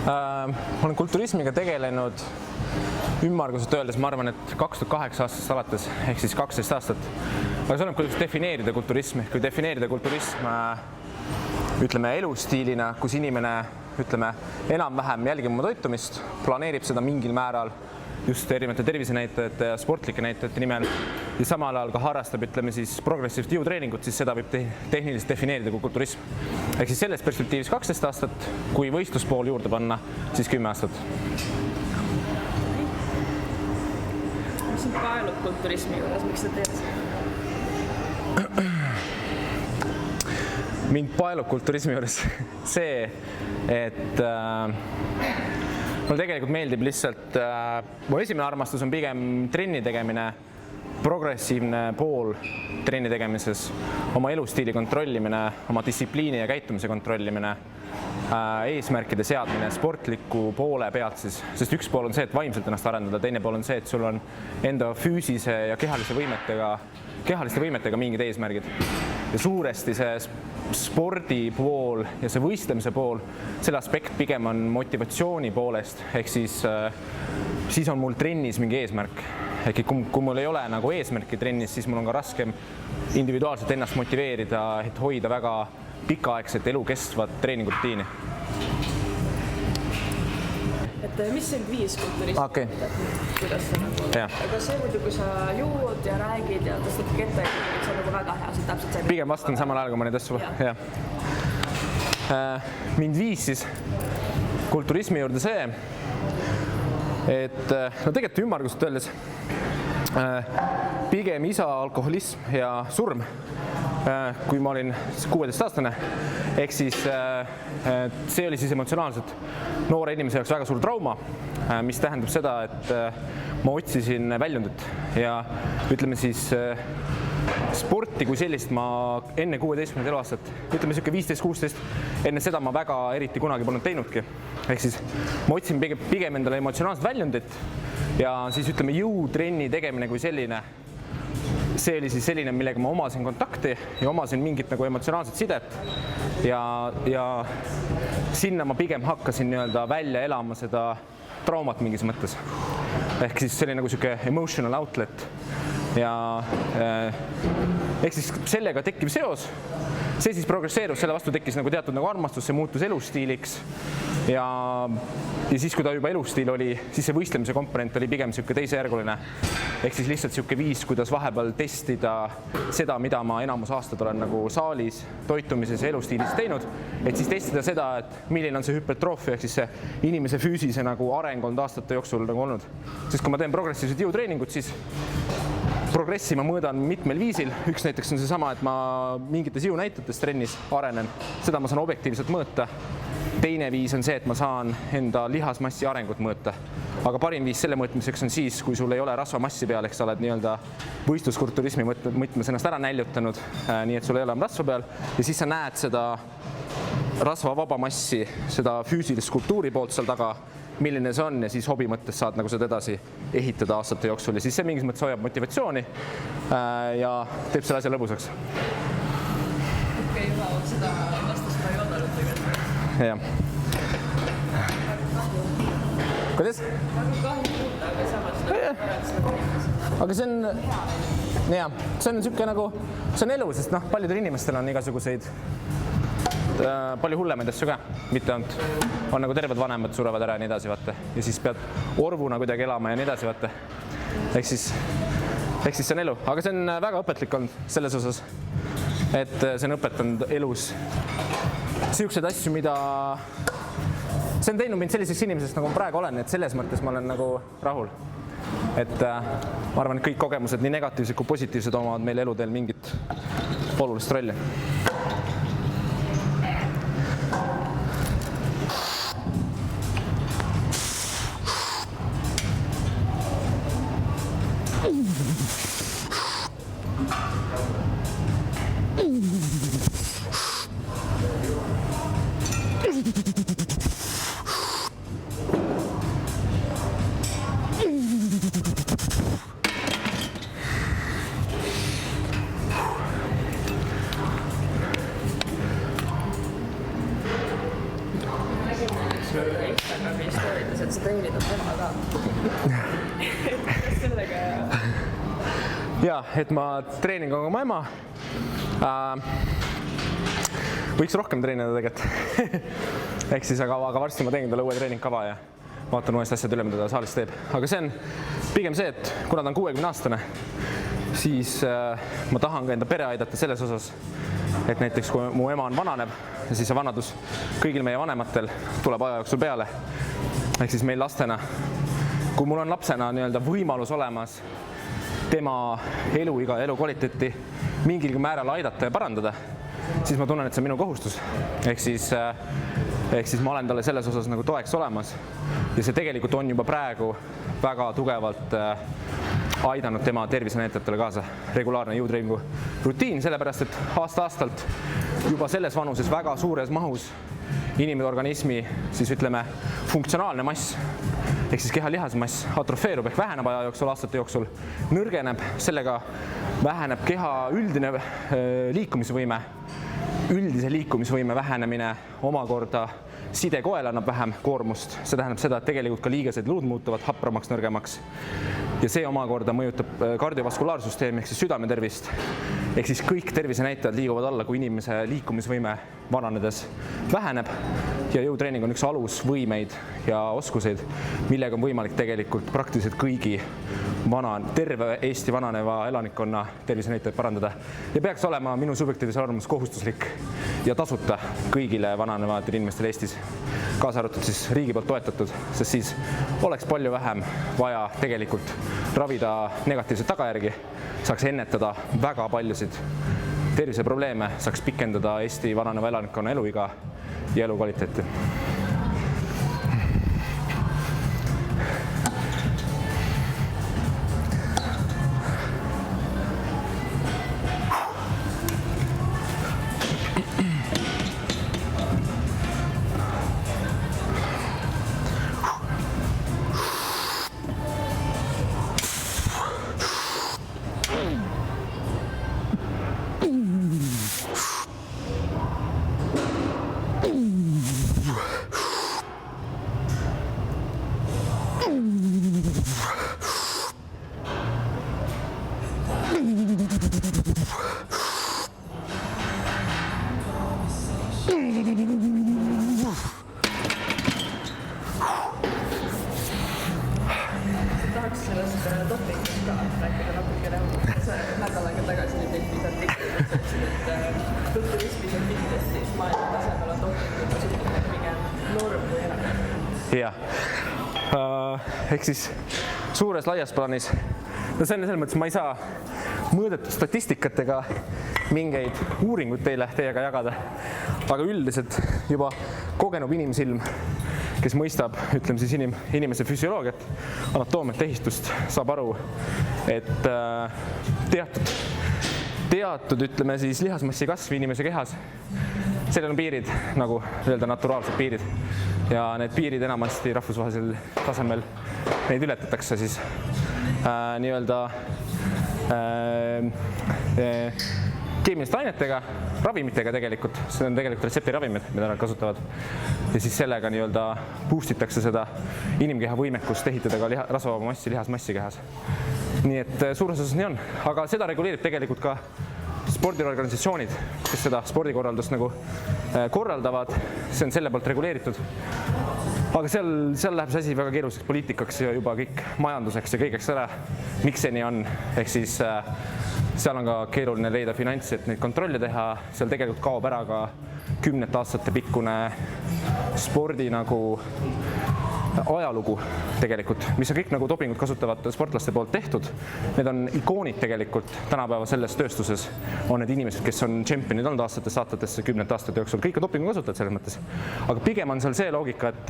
Olen kulturismiga tegelenud ümmarguselt öeldes, ma arvan, et 2008 aastast alates, ehk siis 12 aastat. Aga see on, kuidas defineerida kulturismi. Kui defineerida kulturism, ütleme, elustiilina, kus inimene, ütleme, enam-vähem jälgib oma toitumist, planeerib seda mingil määral just erinevate tervisenäitajate ja sportlike näitajate nimel ja samal ajal ka harrastab, ütleme siis progressiivset jõutreeningut, siis seda võib tehniliselt defineerida kui kulturism. Ehk siis selles perspektiivis 12 aastat, kui võistluspool juurde panna, siis 10 aastat. Mis sind paelub kulturismi juures, miks sa teed seda? Mind paelub kulturismi juures see, et mulle tegelikult meeldib lihtsalt, mu esimene armastus on pigem trenni tegemine, progressiivne pool trenni tegemises, oma elustiili kontrollimine, oma distsipliini ja käitumise kontrollimine, eesmärkide seadmine sportliku poole pealt siis, sest üks pool on see, et vaimselt ennast arendada, teine pool on see, et sul on enda füüsise ja kehaliste võimetega mingid eesmärgid. Ja suuresti see spordi pool ja see võistlemise pool, selle aspekt pigem on motivatsiooni poolest, ehk siis on mul trennis mingi eesmärk. Ehk kui mul ei ole nagu eesmärki trennis, siis mul on ka raskem individuaalselt ennast motiveerida, et hoida väga pikaaegset elukestvat treeningurutiini. Et mis sind viis kulturismi? Okay. Kuidas sa nagu... Ja. Aga see muidu, kui sa juud ja räägid ja tõstad ketta, see on nagu väga hea, see täpselt see. Pigem vastan samal ajal, kui ma neid asju. Ja. Mind viis siis kulturismi juurde see, et no tegelikult ümmarguselt öeldes pigem isa alkoholism ja surm, kui ma olin 16-aastane, ehk siis see oli siis emotsionaalselt noore inimese jaoks väga suur trauma, mis tähendab seda, et ma otsisin väljundit ja ütleme siis sporti kui sellist ma enne 16. eluaastat, ütleme siuke 15-16, enne seda ma väga eriti kunagi polnud teinudki. Ehk siis ma otsin pigem endale emotsionaalset väljundit ja siis ütleme jõutrenni tegemine kui selline, see oli siis selline, millega ma omasin kontakti ja omasin mingit nagu emotsionaalset sidet ja sinna ma pigem hakkasin nii-öelda välja elama seda traumat mingis mõttes. Ehk siis selline nagu siuke emotional outlet ja ehk siis sellega tekkiv seos, see siis progresseerus, selle vastu tekkis nagu teatud nagu armastus, see muutus elustiiliks ja siis, kui ta juba elustiil oli, siis see võistlemise komponent oli pigem siuke teisejärguline. Ehk siis lihtsalt siuke viis, kuidas vahepeal testida seda, mida ma enamus aastad olen nagu saalis, toitumises ja elustiilis teinud, et siis testida seda, et milline on see hüpertroofia, ehk siis see inimese füüsise nagu areng on aastate jooksul nagu olnud. Sest kui ma teen progressiivset jõutreeningut, siis progressi ma mõõdan mitmel viisil. Üks näiteks on see sama, et ma mingites jõunäitates trennis arenen, seda ma saan objektiivselt mõõta. Teine viis on see, et ma saan enda lihasmassi arengut mõõta. Aga parim viis selle mõõtmiseks on siis, kui sul ei ole rasvamassi peal, ehk sa oled nii-öelda võistluskulturismi mõtmes ennast ära näljutanud, nii et sul ei ole rasva peal ja siis sa näed seda rasvavaba massi, seda füüsilist kultuuri poolt seal taga, milline see on ja siis hobi mõttes saad nagu seda edasi ehitada aastate jooksul ja siis see mingis mõttes hoiab motivatsiooni ja teeb selle asja lõbusaks. Okei, juba seda vastust ma ei oodanud tegelikult. Jah. Kuidas? Väga kahju kuulda, aga samas aga see on niisugune nagu, see on elu, sest paljudel inimestel on igasuguseid palju hullemaid asju ka, mitte ainult on nagu terved vanemad surevad ära ja nii edasi, vaata. Ja siis pead orvuna kuidagi elama ja nii edasi, vaata. Ehk siis see on elu, aga see on väga õpetlik olnud selles osas, et see on õpetanud elus siukseid asju, mida see on teinud mind selliseks inimesest, nagu ma praegu olen, et selles mõttes ma olen nagu rahul. Et ma arvan, et kõik kogemused, nii negatiivsed kui positiivsed, omavad meil eluteel mingit olulist rolli. sa treenid tema ka. Kas sellega? Jaa, et ma treenin ka oma ema. Võiks rohkem treenida tegelikult. Ehk siis, aga varsti ma teen talle uue treeningkava ja vaatan uuest asjad üle, mida ta saalis teeb. Aga see on pigem see, et kuna ta on 60-aastane, siis ma tahan ka enda pere aidata selles osas, et näiteks kui mu ema on vananeb, siis see vanadus kõigil meie vanematel tuleb aja jooksul peale. Ehk siis meil lastena, kui mul on lapsena nii-öelda võimalus olemas tema eluiga ja elukvaliteeti mingil määral aidata ja parandada, siis ma tunnen, et see on minu kohustus. Ehk siis ma olen talle selles osas nagu toeks olemas. Ja see tegelikult on juba praegu väga tugevalt aidanud tema tervisenäitajatele kaasa. Regulaarne jõutreeningu rutiin, sellepärast et aasta-aastalt juba selles vanuses väga suures mahus inimese organismi, siis ütleme, funktsionaalne mass, ehk siis keha lihasmass atrofeerub ehk väheneb aja jooksul, aastate jooksul, nõrgeneb, sellega väheneb keha üldine liikumisvõime. Üldise liikumisvõime vähenemine omakorda sidekoel annab vähem koormust. See tähendab seda, et tegelikult ka liigesed luud muutuvad hapramaks, nõrgemaks. Ja see omakorda mõjutab kardiovaskulaarsüsteemi ehk siis südametervist. Ehk siis kõik tervisenäitajad liiguvad alla, kui inimese liikumisvõime vananedes väheneb. Ja jõutreening on üks alusvõimeid ja oskuseid, millega on võimalik tegelikult praktiliselt kõigi terve Eesti vananeva elanikkonna tervisenäitajad parandada. Ja peaks olema minu subjektiivse arvamus kohustuslik ja tasuta kõigile vananevatele inimestele Eestis, kaasa arvatud siis riigi poolt toetatud, sest siis oleks palju vähem vaja tegelikult ravida negatiivseid tagajärgi, saaks ennetada väga paljusid terviseprobleeme, saaks pikendada Eesti vananeva elanikkonna eluiga ja elukvaliteeti. Tahaks sellest dopingust ka rääkida natukene. Nädalaga tagasi nüüd tegid artiklis, et kulturismis ja fitnessis maailma tasemel on dopingud kasutamine pigem norm kui enam. Jah, ehk siis suures laias plaanis, no selles mõttes ma ei saa mõõdetud statistikatega mingeid uuringuid teiega jagada, aga üldiselt juba kogenud inimsilm, kes mõistab, ütleme siis inimese füsioloogiat, anatoomiat, tehistust, saab aru, et teatud, ütleme siis lihasmassi kasv inimese kehas, sellel on piirid, nagu öelda naturaalsed piirid. Ja need piirid enamasti rahvusvahelisel tasemel neid ületatakse siis nii-öelda keemiliste ainetega, ravimitega tegelikult, see on tegelikult retseptiravimid, mida nad kasutavad. Ja siis sellega nii-öelda boostitakse seda inimkeha võimekust ehitada ka rasvava massi, lihasmassi kehas. Nii et suures osas nii on, aga seda reguleerib tegelikult ka spordiorganisatsioonid, kes seda spordikorraldust nagu korraldavad, see on selle poolt reguleeritud. Aga seal läheb see asi väga keeruliseks poliitikaks ja juba kõik majanduseks ja kõigeks ära, miks see nii on. Ehk siis seal on ka keeruline leida finantsi, et neid kontrolli teha, seal tegelikult kaob ära ka 10 aastate pikkune spordi nagu ajalugu tegelikult, mis on kõik nagu dopingut kasutavad sportlaste poolt tehtud. Need on ikoonid tegelikult tänapäeva selles tööstuses, on need inimesed, kes on tšempionid olnud aastatesse 10 aastate jooksul, kõik on dopingu kasutajad selles mõttes. Aga pigem on seal see loogika, et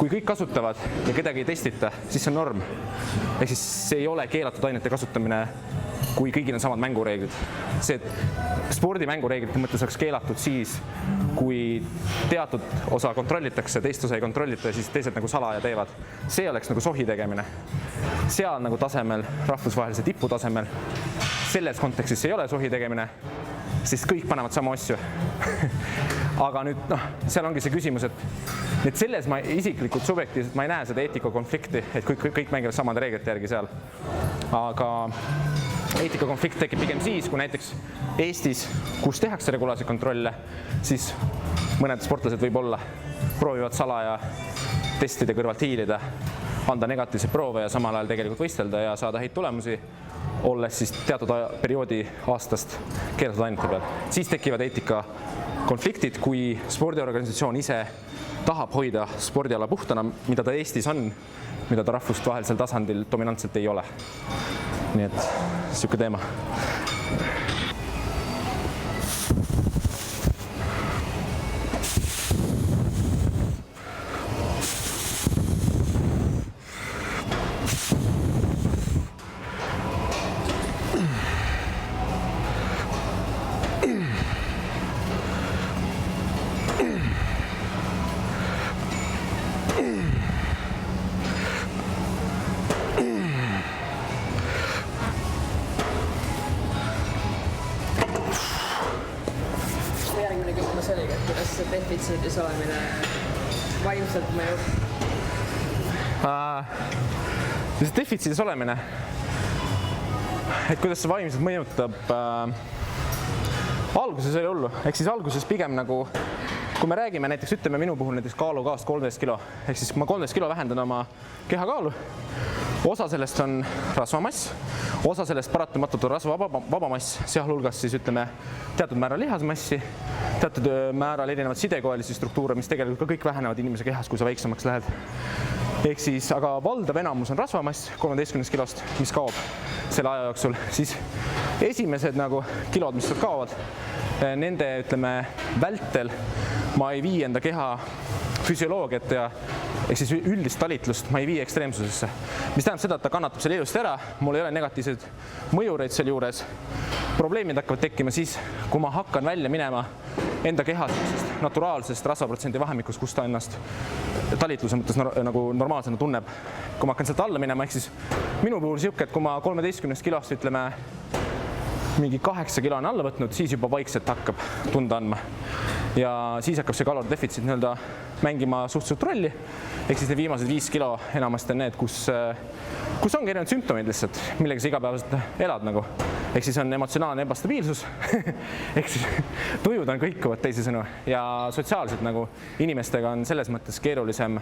kui kõik kasutavad ja kedagi ei testita, siis see on norm. Ehk siis see ei ole keelatud ainete kasutamine, kui kõigil on samad mängureeglid. See, et spordimängureeglite mõttes oleks keelatud siis, kui teatud osa kontrollitakse, teist osa ei kontrollita ja siis teised nagu salaja teevad. See oleks nagu sohi tegemine. Seal nagu tasemel, rahvusvahelise tipu tasemel, selles kontekstis ei ole sohi tegemine, sest kõik panevad sama asju. Aga nüüd, seal ongi see küsimus, et et selles ma isiklikult subjektiivselt ma ei näe seda eetikakonflikti, et kõik mängivad samade reeglite järgi seal. Aga eetikakonflikt tekib pigem siis, kui näiteks Eestis, kus tehakse regulaarseid kontrolle, siis mõned sportlased võib-olla proovivad salaja testide kõrvalt hiilida, anda negatiivseid proove ja samal ajal tegelikult võistelda ja saada häid tulemusi, olles siis teatud perioodi aastast keelatud ainete peal. Siis tekivad eetikakonfliktid, kui spordiorganisatsioon ise tahab hoida spordiala puhtana, mida ta Eestis on, mida ta rahvusvahelisel tasandil dominantselt ei ole. Nii et siuke teema. Defitsiidis olemine vaimselt mõjub? See defitsiidis olemine, et kuidas see vaimselt mõjutab, alguses oli hullu, ehk siis alguses pigem nagu, kui me räägime näiteks, ütleme minu puhul näiteks kaalukaost 13 kilo, ehk siis kui ma 13 kilo vähendan oma kehakaalu, osa sellest on rasvamass, osa sellest paratamatult on rasvavaba mass, sealhulgas siis ütleme teatud määral lihasmassi, teatud määral erinevad sidekoelisi struktuure, mis tegelikult ka kõik vähenevad inimese kehas, kui sa väiksemaks lähed. Ehk siis, aga valdav enamus on rasvamass 13 kilost, mis kaob selle aja jooksul, siis esimesed nagu kilod, mis sealt kaovad, nende ütleme vältel ma ei vii enda keha füsioloogiat ja ehk siis üldist talitlust ma ei vii ekstreemsusesse, mis tähendab seda, et ta kannatab selle ilusti ära, mul ei ole negatiivseid mõjureid seal juures. Probleemid hakkavad tekkima siis, kui ma hakkan välja minema enda kehas naturaalsest rasvaprotsendi vahemikus, kus ta ennast talitluse mõttes nagu normaalsena tunneb. Kui ma hakkan sealt alla minema, ehk siis minu puhul siuke, et kui ma 13 kilost ütleme mingi 8 kilo on alla võtnud, siis juba vaikselt hakkab tunda andma. Ja siis hakkab see kaloridefitsiit nii-öelda mängima suhteliselt rolli. Ehk siis need viimased 5 kilo enamasti on need, kus ongi erinevad sümptomid lihtsalt, millega sa igapäevaselt elad nagu. Ehk siis on emotsionaalne ebastabiilsus, ehk siis tujud on kõikuvad teisisõnu ja sotsiaalselt nagu inimestega on selles mõttes keerulisem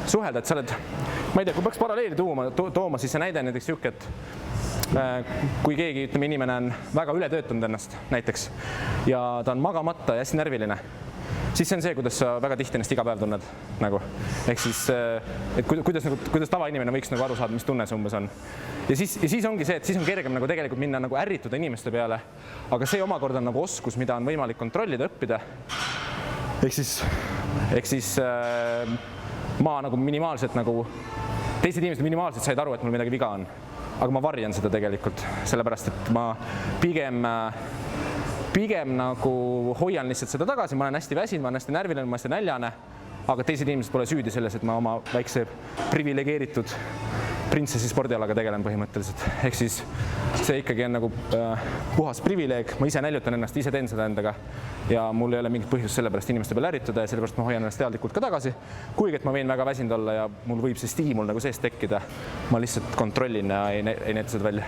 suhelda, et sa oled, ma ei tea, kui peaks paralleeli tooma, siis see näide näiteks siuke, et kui keegi, ütleme, inimene on väga ületöötanud ennast näiteks ja ta on magamata ja hästi närviline, siis see on see, kuidas sa väga tihti ennast iga päev tunned nagu. Ehk siis, et kuidas tavainimene võiks nagu aru saada, mis tunne see umbes on. Ja siis ongi see, et siis on kergem nagu tegelikult minna nagu ärrituda inimeste peale, aga see omakorda on nagu oskus, mida on võimalik kontrollida, õppida. Ehk siis ma nagu minimaalselt nagu, teised inimesed minimaalselt said aru, et mul midagi viga on. Aga ma varjan seda tegelikult, sellepärast, et ma pigem nagu hoian lihtsalt seda tagasi, ma olen hästi väsinud, ma olen hästi närviline, ma olen hästi näljane, aga teised inimesed pole süüdi selles, et ma oma väikse privilegeeritud printsessi spordialaga tegelen põhimõtteliselt. Ehk siis see ikkagi on nagu puhas privileeg, ma ise näljutan ennast, ise teen seda endaga ja mul ei ole mingit põhjust sellepärast inimeste peale ärrituda ja sellepärast ma hoian ennast teadlikult ka tagasi. Kuigi, et ma võin väga väsinud olla ja mul võib see stiimul nagu sees tekkida, ma lihtsalt kontrollin ja ei näita seda välja.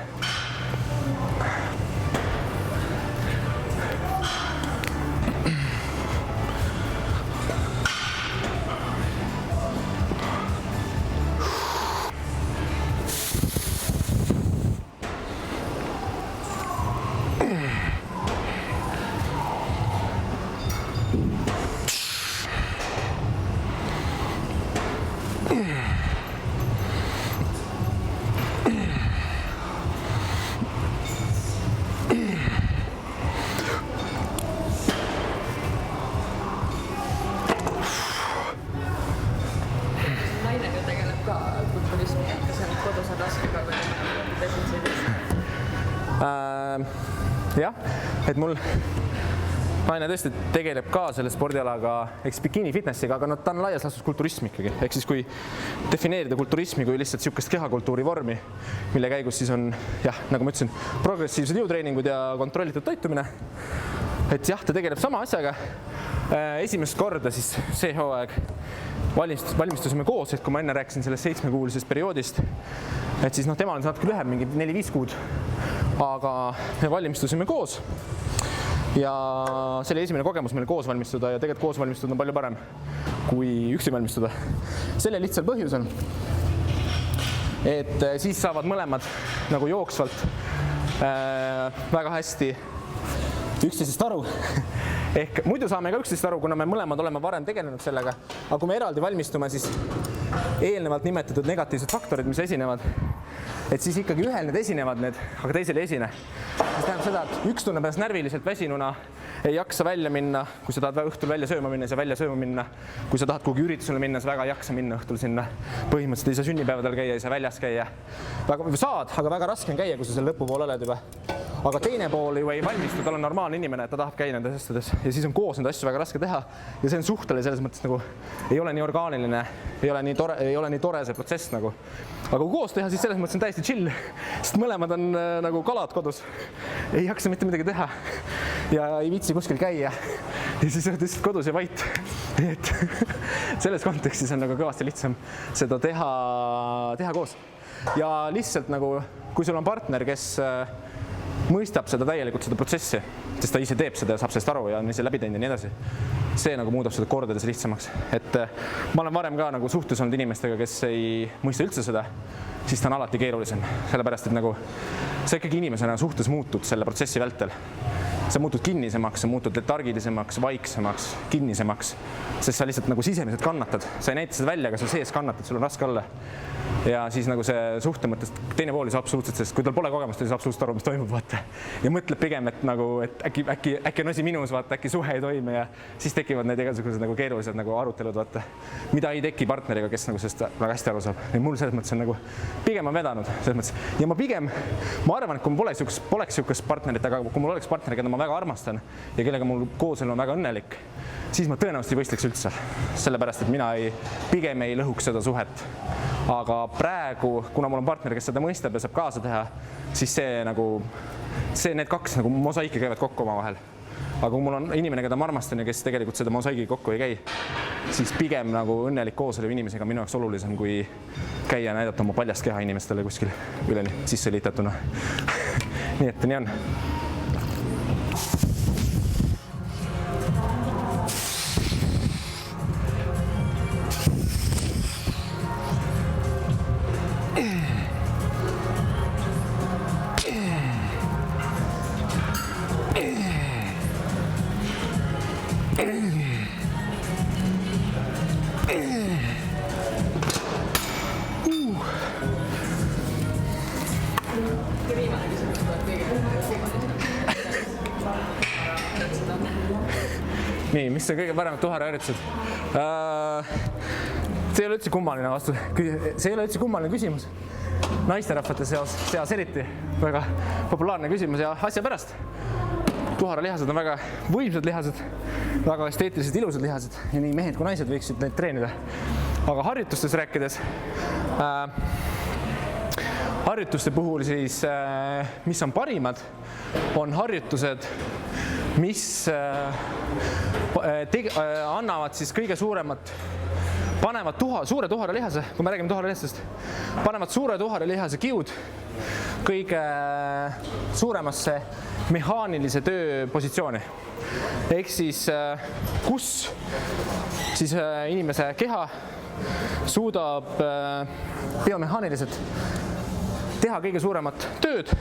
Jah, et mul naine tõesti tegeleb ka selle spordialaga, eks bikini fitnessiga, aga ta on laias laastus kulturism ikkagi. Ehk siis kui defineerida kulturismi kui lihtsalt siukest kehakultuuri vormi, mille käigus siis on, jah, nagu ma ütlesin, progressiivsed jõutreeningud ja kontrollitud toitumine. Et jah, ta tegeleb sama asjaga, esimest korda siis see hooaeg valmistusime koos, et kui ma enne rääkisin sellest 7-kuulisest perioodist, et siis temal on natuke lühem, mingi 4-5 kuud, aga me valmistusime koos ja see oli esimene kogemus meil koos valmistuda ja tegelikult koos valmistuda on palju parem kui üksi valmistuda. Selle lihtsal põhjusel, et siis saavad mõlemad nagu jooksvalt väga hästi üksteisest aru. Ehk muidu saame ka üksteisest aru, kuna me mõlemad oleme varem tegelenud sellega, aga kui me eraldi valmistume, siis eelnevalt nimetatud negatiivsed faktorid, mis esinevad, et siis ikkagi ühel need esinevad need, aga teisel ei esine. Mis tähendab seda, et üks tunneb ennast närviliselt väsinuna, ei jaksa välja minna, kui sa tahad õhtul välja sööma minna, sa välja sööma minna. Kui sa tahad kuhugi üritusele minna, sa väga ei jaksa minna õhtul sinna. Põhimõtteliselt ei saa sünnipäevadel käia, ei saa väljas käia. Saad, aga väga raske on käia, kui sa seal lõpupool oled juba. Aga teine pool ju ei valmistu, tal on normaalne inimene, et ta tahab käia nendes asjades ja siis on koos neid asju väga raske teha ja see on suhtele selles mõttes nagu ei ole nii orgaaniline, ei ole nii tore see protsess nagu. Aga kui koos teha, siis selles mõttes on täiesti chill, sest mõlemad on nagu kalad kodus, ei jaksa mitte midagi teha ja ei viitsi kuskil käia ja siis on lihtsalt kodus ja vait. Et selles kontekstis on nagu kõvasti lihtsam seda teha koos ja lihtsalt nagu kui sul on partner, kes mõistab seda täielikult, seda protsessi, sest ta ise teeb seda ja saab sellest aru ja on ise läbi teinud ja nii edasi. See nagu muudab seda kordades lihtsamaks. Et ma olen varem ka nagu suhtes olnud inimestega, kes ei mõista üldse seda, siis ta on alati keerulisem. Sellepärast, et nagu sa ikkagi inimesena suhtes muutud selle protsessi vältel. Sa muutud kinnisemaks, sa muutud letargilisemaks, vaiksemaks, kinnisemaks, sest sa lihtsalt nagu sisemiselt kannatad. Sa ei näita seda välja, aga sa sees kannatad, sul on raske olla. Ja siis nagu see suhte mõttes teine pool ei saa absoluutselt, sest kui tal pole kogemust, ei saa absoluutselt aru, mis toimub, vaata. Ja mõtleb pigem, et nagu, et äkki on asi minus, vaata, äkki suhe ei toimi ja siis tekivad need igasugused nagu keerulised nagu arutelud, vaata. Mida ei teki partneriga, kes nagu sellest väga hästi aru saab. Ja mul selles mõttes on nagu pigem on vedanud selles mõttes. Ja ma arvan, et kui mul poleks sihukest partnerit, aga kui mul oleks partner, keda ma väga armastan ja kellega mul kooselu on väga õnnelik, siis ma tõenäoliselt ei võistleks üldse. Sellepärast, et mina pigem ei lõhuks seda suhet. Aga praegu, kuna mul on partner, kes seda mõistab ja saab kaasa teha, siis need kaks nagu mosaiki käivad kokku oma vahel. Aga kui mul on inimene, keda ma armastan ja kes tegelikult seda mosaigi kokku ei käi, siis pigem nagu õnnelik kooselu inimesega minu jaoks olulisem, kui käia näidata oma paljast keha inimestele kuskil üleni sisse liitatuna. Nii et nii on. Nii, mis on kõige paremad tuharaharjutused? See ei ole üldse kummaline vastus. See ei ole üldse kummaline küsimus. Naisterahvate seas eriti väga populaarne küsimus ja asja pärast. Tuharalihased on väga võimsad lihased, väga esteetilised, ilusad lihased ja nii mehed kui naised võiksid neid treenida. Aga harjutustes rääkides, harjutuste puhul siis, mis on parimad, on harjutused, mis annavad siis kõige suuremat, panevad suure tuharalihase, kui me räägime tuharalihastest, panevad suure tuharalihase kiud kõige suuremasse mehaanilise töö positsiooni. Ehk siis, kus siis inimese keha suudab biomehaaniliselt teha kõige suuremat tööd,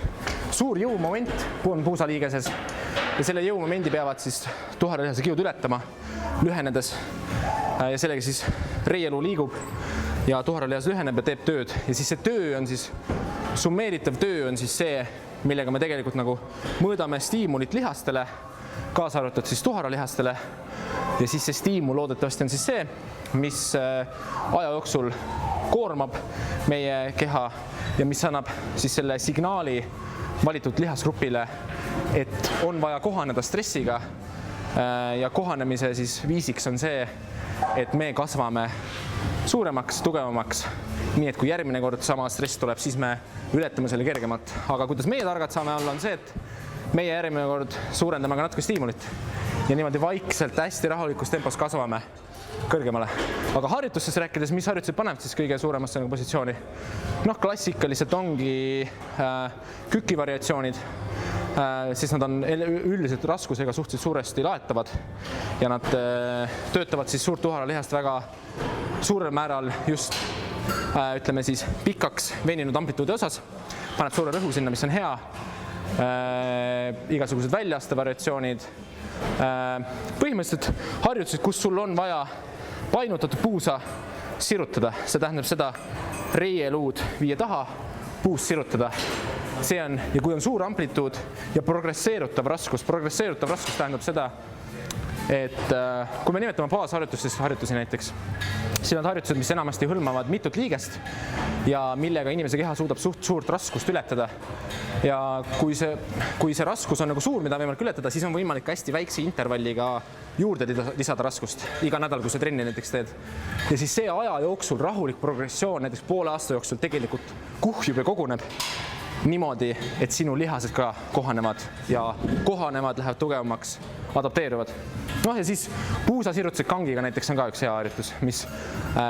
suur jõumoment on puusaliigeses ja selle jõumomendi peavad siis tuharalihase kiud ületama, lühenedes ja sellega siis reieluu liigub ja tuharalihas lüheneb ja teeb tööd ja siis see töö on siis, summeeritav töö on siis see, millega me tegelikult nagu mõõdame stiimulit lihastele, kaasa arvatud siis tuharalihastele ja siis see stiimul loodetavasti on siis see, mis aja jooksul koormab meie keha ja mis annab siis selle signaali valitud lihasgrupile, et on vaja kohaneda stressiga ja kohanemise siis viisiks on see, et me kasvame suuremaks, tugevamaks, nii et kui järgmine kord sama stress tuleb, siis me ületame selle kergemalt. Aga kuidas meie targad saame olla, on see, et meie järgmine kord suurendame ka natuke stiimulit. ja niimoodi vaikselt hästi rahulikus tempos kasvame kõrgemale. Aga harjutustes rääkides, mis harjutused paneb siis kõige suuremasse positsiooni? Noh, klassikaliselt ongi kükivariatsioonid, siis nad on üldiselt raskusega suhteliselt suuresti laetavad ja nad töötavad siis suurt tuharalihast väga suurel määral just ütleme siis pikaks veninud amplituudi osas, paneb suure rõhu sinna, mis on hea, igasugused väljaaste variatsioonid, põhimõtteliselt harjutused, kus sul on vaja painutatud puusa sirutada, see tähendab seda reieluud viia taha, puust sirutada. See on, ja kui on suur amplituud ja progresseerutav raskus tähendab seda, et kui me nimetame baasharjutusi näiteks, siis on harjutused, mis enamasti hõlmavad mitut liigest ja millega inimese keha suudab suurt raskust ületada. Ja kui see raskus on nagu suur, mida on võimalik ületada, siis on võimalik hästi väikse intervalliga juurde lisada raskust iga nädal, kui sa trenni näiteks teed. Ja siis see aja jooksul rahulik progressioon näiteks poole aasta jooksul tegelikult kuhjub ja koguneb niimoodi, et sinu lihased ka kohanevad, lähevad tugevamaks, adapteeruvad. Noh ja siis puusasirutused kangiga näiteks on ka üks hea harjutus, mis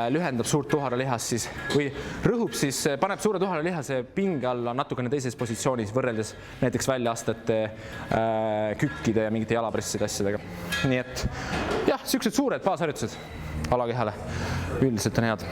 lühendab suurt tuharalihast siis või rõhub siis, paneb suure tuharalihase pinge alla natukene teises positsioonis võrreldes näiteks väljaastete, kükkide ja mingite jalapresside asjadega. Nii et jah, siuksed suured baasharjutused alakehale üldiselt on head.